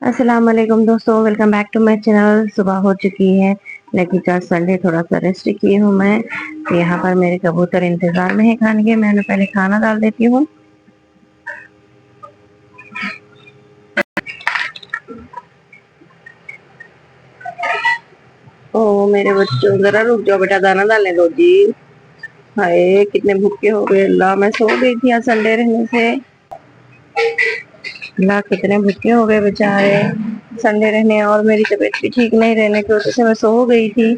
अस्सलाम वालेकुम दोस्तों, welcome back to my channel. सुबह हो चुकी है लेकिन आज संडे थोड़ा सा रेस्ट की हूँ मैं। तो यहाँ पर मेरे कबूतर इंतजार में है खाने के। मैंने पहले खाना डाल देती हूँ। ओ मेरे बच्चों, जरा रुक जाओ बेटा, दाना डालने दो जी। हाय कितने भूखे हो गए अल्लाह। मैं सो गई थी आज संडे रहने से। अल्लाह कितने भूखे हो गए बेचारे संडे रहने, और मेरी तबीयत भी ठीक नहीं रहने की वजह से मैं सो गई थी।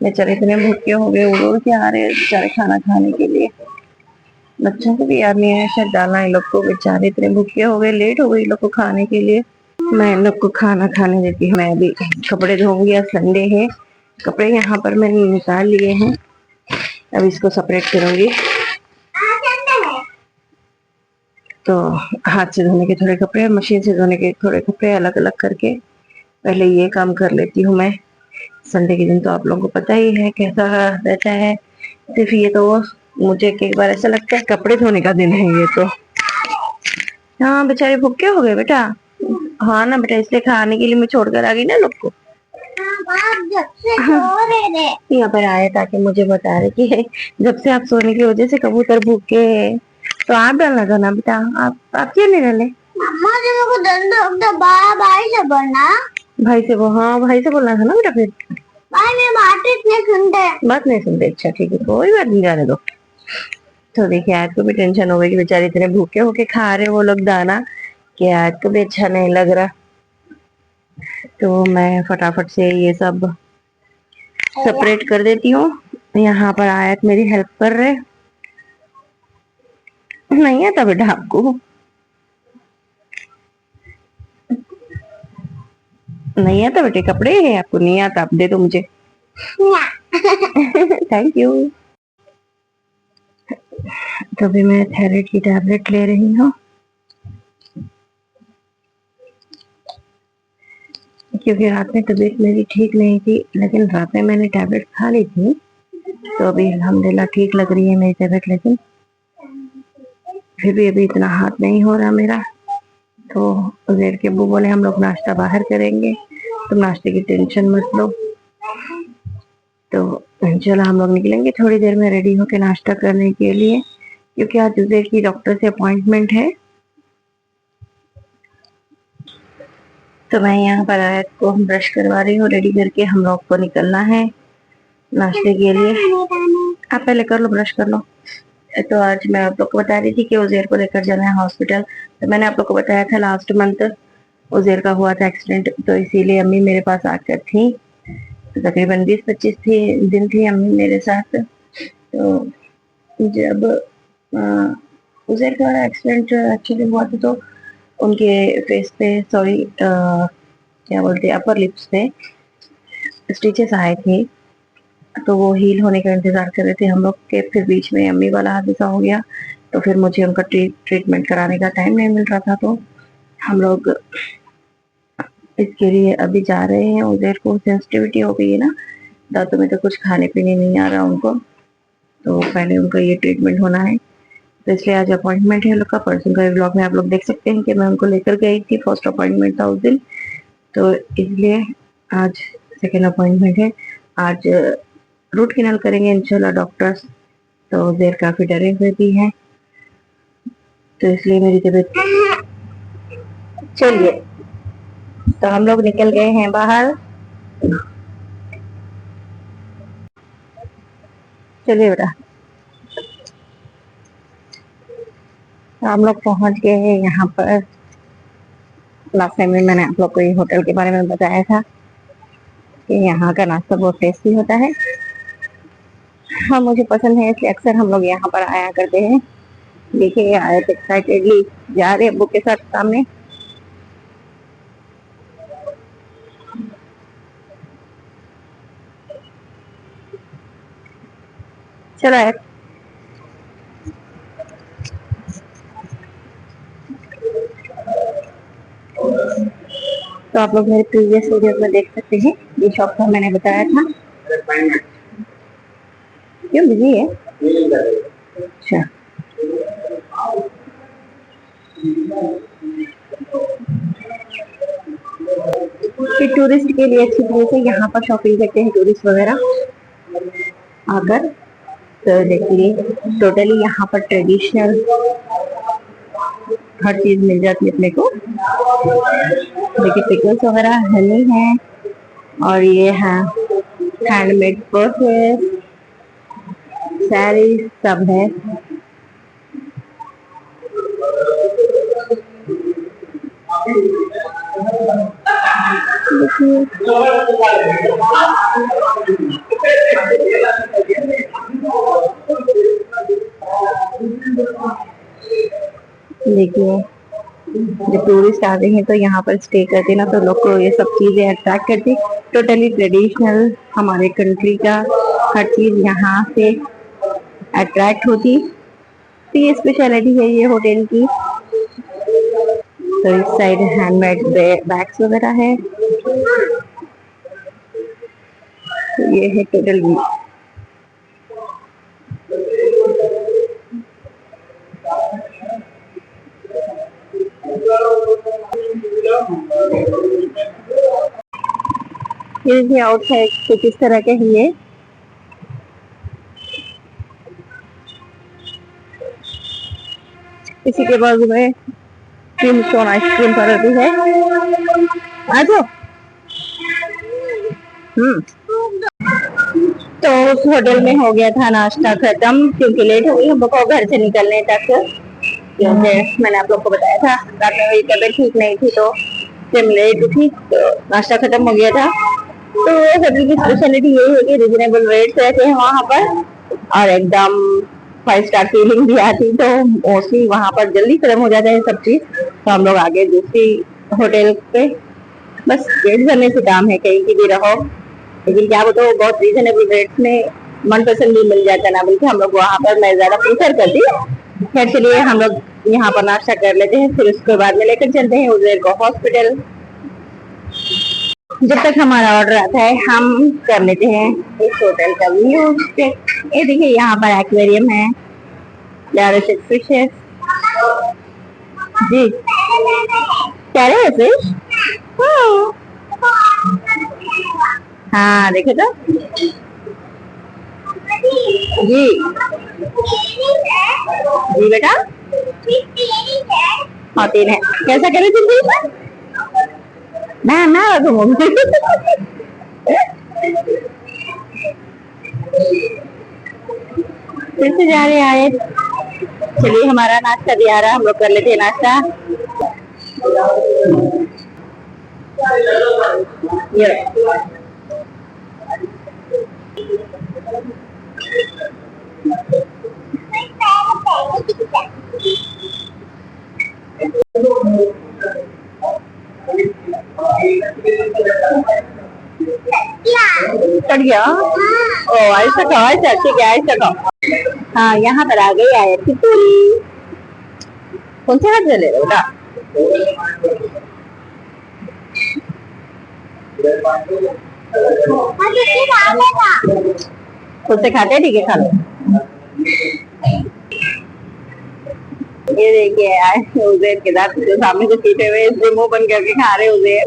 बेचारे इतने भूखे हो गए, उड़ उड़ के आ रहे बेचारे खाना खाने के लिए। बच्चों को भी याद नहीं है शायद डालना इन लोग को। बेचारे इतने भूखे हो गए, लेट हो गई इन लोग को खाने के लिए। मैं इन लोग को खाना खाने देती हूँ। मैं अभी कपड़े धोऊंगी, आज संडे है। कपड़े यहाँ पर मैंने निकाल लिए हैं, अब इसको सेपरेट करूंगी। तो हाथ से धोने के थोड़े कपड़े, मशीन से धोने के थोड़े कपड़े अलग अलग करके पहले ये काम कर लेती हूँ मैं। संडे के दिन तो आप लोगों को पता ही है कैसा रहता है। सिर्फ ये तो मुझे कई बार ऐसा लगता है कपड़े धोने का दिन है ये तो। हाँ बेचारे भूखे हो गए बेटा। हाँ ना बेटा, इसलिए खाने के लिए मैं छोड़कर आ गई ना लोग को। आप जब से सो रहे थे यहाँ पर आए ताकि मुझे बता रहे कि जब से आप सोने की वजह से कबूतर भूखे हैं। तो आप डालना था ना बेटा, आप क्यों नहीं डाले? मम्मा जी मेरे को दंड भाई से बोलना। भाई से वो, हाँ भाई से बोलना था ना बेटा। फिर भाई मेरी बात नहीं सुनते। अच्छा ठीक है, कोई बात नहीं, जाने दो। तो देखिए आज को भी टेंशन हो गई कि बेचारे इतने भूखे होके खा रहे वो लोग दाना, कि आज को भी अच्छा नहीं लग रहा। तो मैं फटाफट से ये सब सेपरेट कर देती हूँ। यहाँ पर आयत मेरी हेल्प कर रहे। नहीं आता बेटा आपको? नहीं आता बेटे, कपड़े हैं आपको नहीं आता? आप दे दो मुझे। Thank you. तो भी मैं थायराइड की टैबलेट ले रही हूँ क्योंकि रात में तबीयत मेरी ठीक नहीं थी, लेकिन रात में मैंने टैबलेट खा ली थी। तो अभी अल्हम्दुलिल्लाह ठीक लग रही है मेरी तबीयत, लेकिन फिर भी अभी इतना हाथ नहीं हो रहा मेरा। तो उजैर के अब्बू बोले हम लोग नाश्ता बाहर करेंगे, तुम नाश्ते की टेंशन मत लो। तो चलो हम लोग निकलेंगे थोड़ी देर में रेडी होके नाश्ता करने के लिए, क्योंकि आज उजैर की डॉक्टर से अपॉइंटमेंट है। तो मैं यहाँ पर आयत को ब्रश करवा रही हूँ, रेडी करके हम लोग को निकलना है नाश्ते के लिए। आप पहले कर लो, ब्रश कर लो। तो आज मैं आप लोग को बता रही थी कि उजैर को लेकर जाना है हॉस्पिटल। तो मैंने आप लोग को बताया था लास्ट मंथ उजैर का हुआ था एक्सीडेंट, तो इसीलिए अम्मी मेरे पास आकर थी। तो तकरीबन 20-25 दिन थी अम्मी मेरे साथ। तो जब उजैर का एक्सीडेंट एक्चुअली हुआ था, तो उनके फेस पे, सॉरी क्या बोलते हैं, अपर लिप्स पे स्टिचेस आए थे। तो वो हील होने का इंतजार कर रहे थे हम लोग के। फिर बीच में अम्मी वाला हादसा हो गया, तो फिर मुझे उनका ट्रीटमेंट कराने का टाइम नहीं मिल रहा था। तो हम लोग इसके लिए अभी जा रहे हैं। उधर को सेंसिटिविटी हो गई है ना दांतों में, तो कुछ खाने पीने नहीं आ रहा उनको। तो पहले उनका ये ट्रीटमेंट होना है, तो इसलिए आज अपॉइंटमेंट है लोग का। परसों का व्लॉग में आप लोग देख सकते हैं कि मैं उनको लेकर गई थी, फर्स्ट अपॉइंटमेंट था उस दिन। तो इसलिए आज सेकेंड अपॉइंटमेंट है। आज रूट कैनाल करेंगे इंशाल्लाह डॉक्टर्स। तो देर काफी डरे हुए भी हैं, तो इसलिए मेरी तबीयत। चलिए, तो हम लोग निकल गए हैं बाहर। चलिए बेटा, हम लोग पहुंच गए हैं यहाँ पर। लास्ट टाइम में मैंने आप लोग को ये होटल के बारे में बताया था कि यहाँ का नाश्ता बहुत टेस्टी होता है। हाँ मुझे पसंद है, इसलिए अक्सर हम लोग यहाँ पर आया करते हैं। देखिए आए एक्साइटेडली जा रहे हैं बुक के साथ सामने। चलो आए। तो आप लोग मेरे प्रीवियस वीडियो में देख सकते हैं, ये शॉप का मैंने बताया था। क्यों बिजी है? अच्छा, कि टूरिस्ट के लिए अच्छी प्लेस है, यहाँ पर शॉपिंग करते हैं टूरिस्ट वगैरह आकर। तो देखिए टोटली यहाँ पर ट्रेडिशनल हर चीज मिल जाती है अपने को। देखिए पिकल्स वगैरह हनी है, और ये है हैंडमेड पर्स, साड़ी सब है। देखिए जब टूरिस्ट आते हैं तो यहाँ पर स्टे करते हैं ना, तो लोग को ये सब चीजें अट्रैक्ट करती। टोटली ट्रेडिशनल हमारे कंट्री का हर चीज यहाँ से अट्रैक्ट होती। तो ये स्पेशलिटी है ये होटल की। तो इस साइड हैंडमेड बैग्स वगैरह है। तो ये है टोटल व्यू। ये देखिए आउटसाइड कुछ इस तरह के ही है। इसी के बाजू में क्रीम स्टोन आइसक्रीम पार्लर भी है। आ जाओ। तो उस होटल में हो गया था नाश्ता खत्म, क्योंकि लेट हो गई हम लोग को घर से निकलने तक। क्योंकि मैंने आप लोग को बताया था रात में मेरी तबीयत ठीक नहीं थी, तो जब लेट उठी तो नाश्ता खत्म हो गया था। तो होटल की स्पेशलिटी यही है कि रिजनेबल रेट्स रहते हैं वहाँ पर, और एकदम 5 स्टार फीलिंग भी आती। तो मोस्टली वहाँ पर जल्दी खत्म हो जाता है सब चीज। तो हम लोग आगे दूसरी होटल पे बस वेट करने से काम है, कहीं की भी रहो। लेकिन क्या बताओ बहुत रीजनेबल रेट्स में मनपसंद भी मिल जाता ना, बल्कि हम लोग वहाँ पर मैं ज्यादा प्रीफर करती हूँ। खैर चलिए हम लोग यहाँ पर नाश्ता कर लेते हैं, फिर उसके बाद में लेकर चलते हैं उधर को हॉस्पिटल। जब तक हमारा ऑर्डर आता है हम कर लेते हैं इस होटल का व्यू। ये देखिए यहाँ पर एक्वेरियम है, फिश है जी। क्या रहे फिश? हाँ देखे तो जी जी बेटा। हाँ 3 है। कैसा करे तुम? ना ना तुम फिर से जा रहे आए। चलिए हमारा नाश्ता भी आ रहा, हम लोग कर लेते हैं नाश्ता। ये कट गया। ओ ऐसा खाओ, ऐसा ठीक है, ऐसा खाओ। हाँ यहाँ पर आ गई आयत की पूरी। कौन से हाथ से ले रहे बेटा? खुद से खाते ठीक है, खा लो। ये देखिए आए उज़ैर के साथ जो सामने से पीटे हुए इसलिए मुंह बंद करके खा रहे उज़ैर।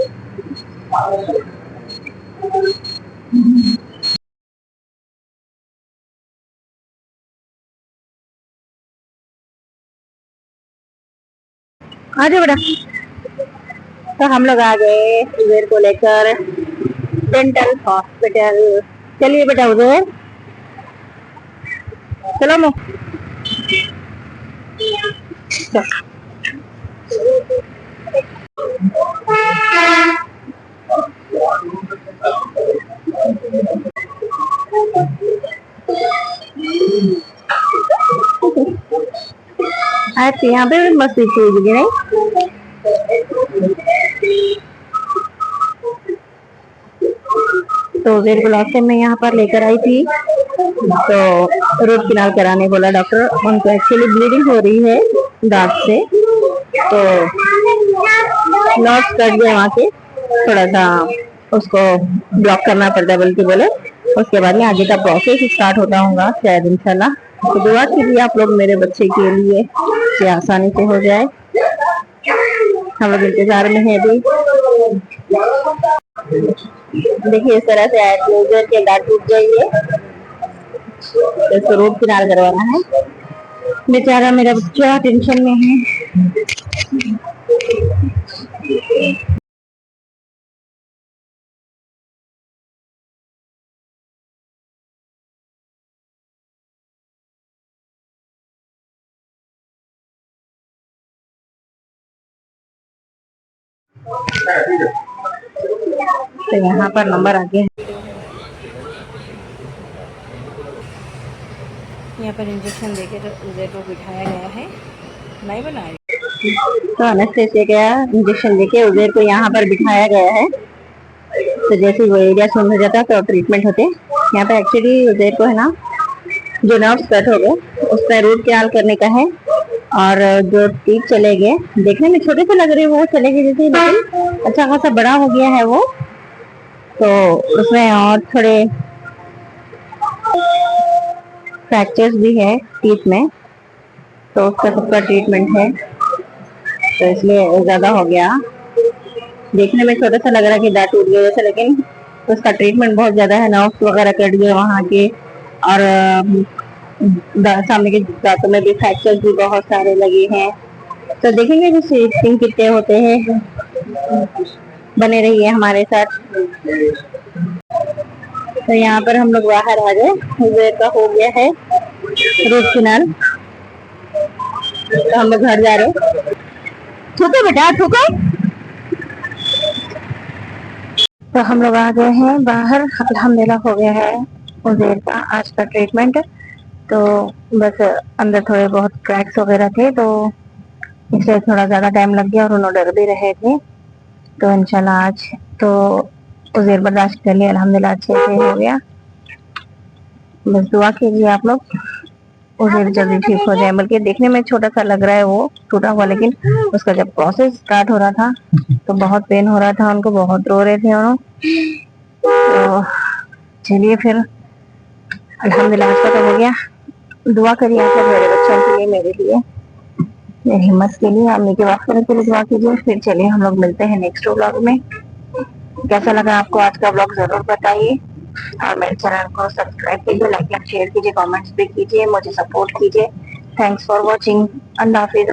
आ जाओ बेटा। तो हम लोग आ गए उज़ैर को लेकर डेंटल हॉस्पिटल। चलिए बेटा उज़ैर चलो मो आज यहाँ पे भी मस्ती चीज नहीं। तो उज़ैर को लास्ट टाइम मैं यहाँ पर लेकर आई थी, तो रूट किनाल कराने बोला डॉक्टर। उनको एक्चुअली ब्लीडिंग हो रही है दांत से, तो नॉट कट गया वहाँ के, थोड़ा सा उसको ब्लॉक करना पड़ता है बल्कि बोले। उसके बाद में आगे का प्रोसेस स्टार्ट होता होगा शायद इंशाल्लाह। तो दुआ कीजिए आप लोग मेरे बच्चे के लिए कि आसानी से हो जाए। हम लोग इंतजार में है अभी। देखिए इस तरह से क्लोजर के दांत टूट जाइए तो इसको रूट किनार करवाना है। बेचारा मेरा बच्चा टेंशन में है। तो यहाँ पर नंबर आ गया है। यहाँ पर इंजेक्शन देके तो उधर को बिठाया गया है, नहीं बनाया तो अनेस्थेसिया का इंजेक्शन देके उधर को यहाँ पर बिठाया गया है। तो जैसे वो एरिया सुन हो जाता है तो ट्रीटमेंट होते हैं। यहाँ पे एक्चुअली उधर को है ना, जो नर्व्स कट हो गए उस पर रूट कैनाल करने का है। और जो टीथ चले गए, देखने में छोटे से लग रहे हैं वो चले गए जैसे, लेकिन अच्छा खासा बड़ा हो गया है वो। तो उसमें और थोड़े फ्रैक्चर्स भी है टीथ में, तो उसका सबका ट्रीटमेंट है। तो इसलिए ज्यादा हो गया। देखने में छोटा सा लग रहा है कि दांत टूट गया जैसे, लेकिन उसका ट्रीटमेंट बहुत ज्यादा है। नर्व्स वगैरह कट गए वहाँ के, और सामने के दांतों में भी फ्रैक्चर्स भी बहुत सारे लगे हैं। तो देखेंगे कि सीटिंग कितने होते हैं। बने रहिए हमारे साथ। तो यहाँ पर हम लोग बाहर आ गए, उधर का हो गया है रूट किनाल। तो हम लोग घर जा रहे हैं। थूको बेटा थूको। तो हम लोग आ गए हैं बाहर, अल्हम्दुलिल्लाह हो गया है उधर का आज का ट्रीटमेंट। तो बस अंदर थोड़े बहुत क्रैक्स वगैरह थे, तो इसलिए थोड़ा ज़्यादा टाइम लग गया और उन्होंने डर भी रहे थे। तो इंशाल्लाह आज तो उज़ेर बर्दाश्त कर लिया, अल्हम्दुलिल्लाह अच्छे से हो गया। बस दुआ कीजिए आप लोग उज़ेर जल्दी ठीक हो जाए। बल्कि देखने में छोटा सा लग रहा है वो टूटा हुआ, लेकिन उसका जब प्रोसेस स्टार्ट हो रहा था तो बहुत पेन हो रहा था उनको, बहुत रो रहे थे उन्होंने। तो चलिए फिर अल्हम्दुलिल्लाह आज का तो हो गया। दुआ करिए आप मेरे बच्चों के लिए, मेरे लिए, मेरी हिम्मत के लिए, अम्मी के वास्ते के लिए दुआ कीजिए। फिर चलिए हम लोग मिलते हैं नेक्स्ट व्लॉग में। कैसा लगा आपको आज का व्लॉग जरूर बताइए, और मेरे चैनल को सब्सक्राइब कीजिए, लाइक शेयर कीजिए, कमेंट्स भी कीजिए, मुझे सपोर्ट कीजिए। Thanks for watching. Allah Hafiz.